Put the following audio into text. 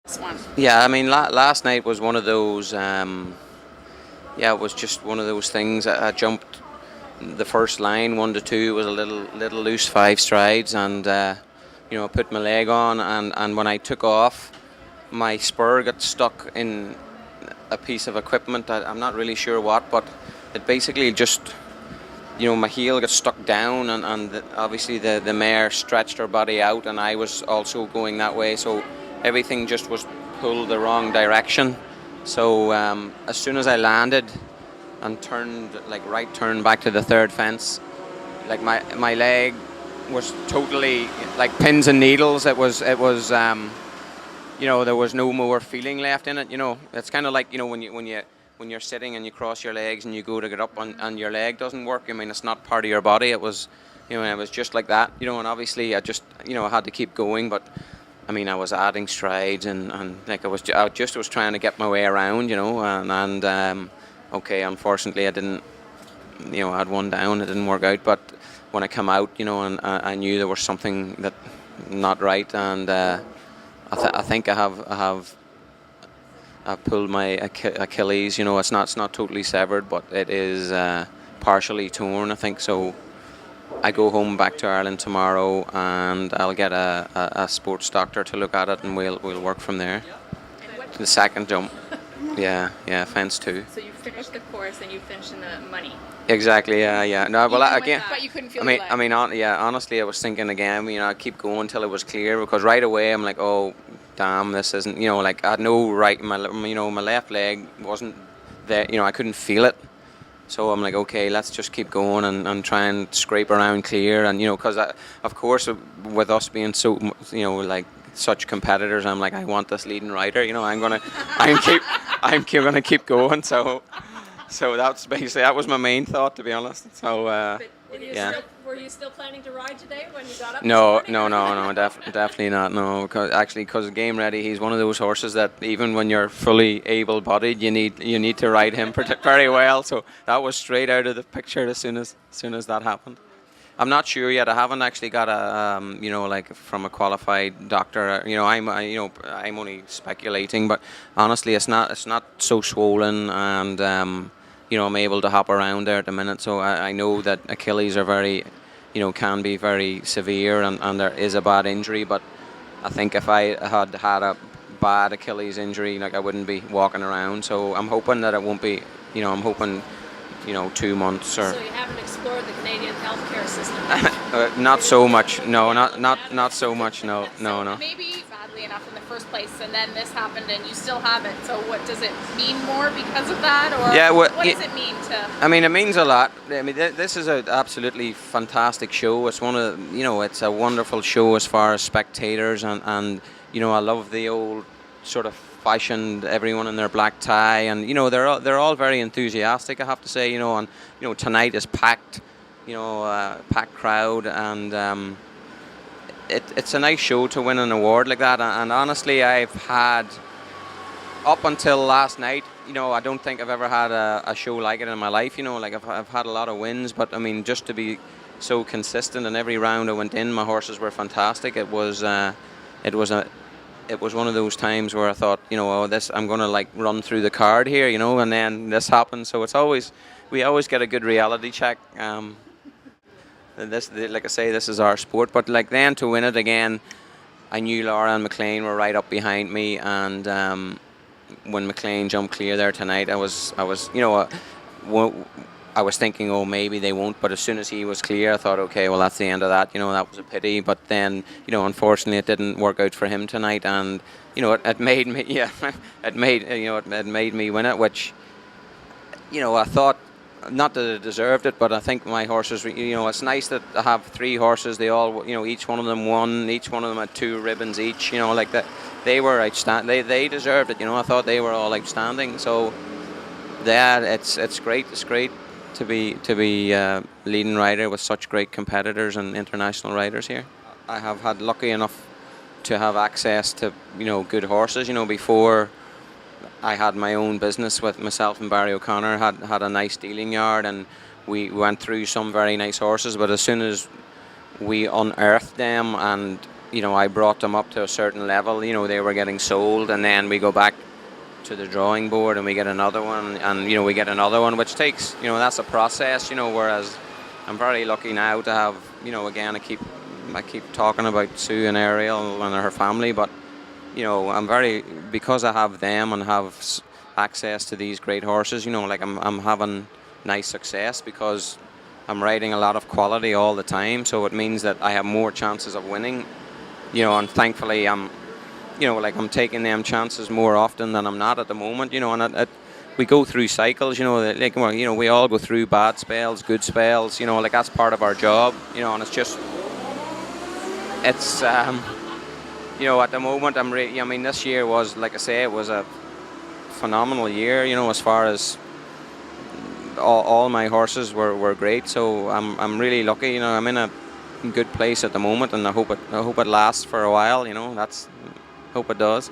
This one. Yeah, I mean, last night was one of those. Yeah, it was just one of those things. I jumped the first line 1 to 2 was a little loose 5 strides, and I put my leg on, and when I took off, my spur got stuck in a piece of equipment. I'm not really sure what, but it basically just, my heel got stuck down, and obviously the mare stretched her body out, and I was also going that way, so everything just was pulled the wrong direction. So as soon as I landed and turned, like right turn back to the third fence, like my leg was totally like pins and needles. There was no more feeling left in it. It's kind of like, when you're sitting and you cross your legs and you go to get up and your leg doesn't work. I mean, it's not part of your body. It was, it was just like that. And obviously I just, I had to keep going, but I mean, I was adding strides, and like I just was trying to get my way around, and okay, unfortunately I didn't, I had one down, it didn't work out, but when I come out, and I knew there was something that not right, and I think I pulled my Achilles. It's not totally severed, but it is partially torn, I think. So I go home back to Ireland tomorrow, and I'll get a sports doctor to look at it, and we'll work from there. The second jump, yeah, fence 2. So you finished the course and you finished in the money. Exactly, yeah. No, well, again, But you couldn't feel honestly, I was thinking again, I'd keep going until it was clear, because right away I'm like, oh, damn, this isn't, like I had no right, my left leg wasn't there, I couldn't feel it. So I'm like, okay, let's just keep going and try and scrape around clear, and because of course with us being so, like such competitors, I'm like, I want this leading rider, I'm gonna keep going. So that was my main thought, to be honest. So yeah. Were you still planning to ride today when you got up? No, definitely not. No, because Game Ready, he's one of those horses that even when you're fully able-bodied, you need to ride him very well. So that was straight out of the picture as soon as that happened. I'm not sure yet. I haven't actually got a like from a qualified doctor. I'm only speculating, but honestly, it's not so swollen, and I'm able to hop around there at the minute. So I know that Achilles are very, can be very severe, and there is a bad injury. But I think if I had had a bad Achilles injury, like I wouldn't be walking around. So I'm hoping that it won't be. I'm hoping, 2 months or. So you haven't explored the Canadian healthcare system? Not so much. No, not so much. No. Maybe badly enough in the first place, and then this happened, and you still have it. So what does it mean more because of that, or what does it mean to? I mean, it means a lot. I mean, this is an absolutely fantastic show. It's it's a wonderful show as far as spectators, and I love the old sort of fashioned, everyone in their black tie, and they're all very enthusiastic, I have to say. And tonight is packed, packed crowd, and it's a nice show to win an award like that. And honestly, I've had, up until last night, I don't think I've ever had a show like it in my life. Like I've had a lot of wins, but I mean, just to be so consistent, and every round I went in, my horses were fantastic. It was one of those times where I thought, I'm going to like run through the card here, and then this happened. So we always get a good reality check. Like I say, this is our sport. But like then to win it again, I knew Laura and McLean were right up behind me, and when McLean jumped clear there tonight, I was thinking, oh, maybe they won't. But as soon as he was clear, I thought, okay, well, that's the end of that. That was a pity. But then, unfortunately, it didn't work out for him tonight, and it made me, it made me win it, which, I thought, not that I deserved it, but I think my horses, it's nice that I have 3 horses. They all, each one of them won. Each one of them had 2 ribbons each. Like that. They were outstanding. They deserved it. I thought they were all outstanding. So, yeah, it's great. It's great to be leading rider with such great competitors and international riders here. I have had lucky enough to have access to good horses. Before I had my own business with myself and Barry O'Connor, had a nice dealing yard, and we went through some very nice horses. But as soon as we unearthed them and you know, I brought them up to a certain level. You know, they were getting sold, and then we go back to the drawing board and we get another one, and you know, we get another one, which takes, you know, that's a process. You know, whereas I'm very lucky now to have, you know, again, I keep talking about Sue and Ariel and her family, but you know, I'm very, because I have them and have access to these great horses. You know, like I'm having nice success because I'm riding a lot of quality all the time. So it means that I have more chances of winning. You know, and thankfully you know, like I'm taking them chances more often than I'm not at the moment. You know, and we go through cycles. You know, like, well, you know, we all go through bad spells, good spells. You know, like that's part of our job. You know, and it's you know, at the moment I mean, this year was, like I say, it was a phenomenal year. You know, as far as all my horses were great. So I'm really lucky. You know, I'm in a good place at the moment, and I hope it lasts for a while. You know, hope it does.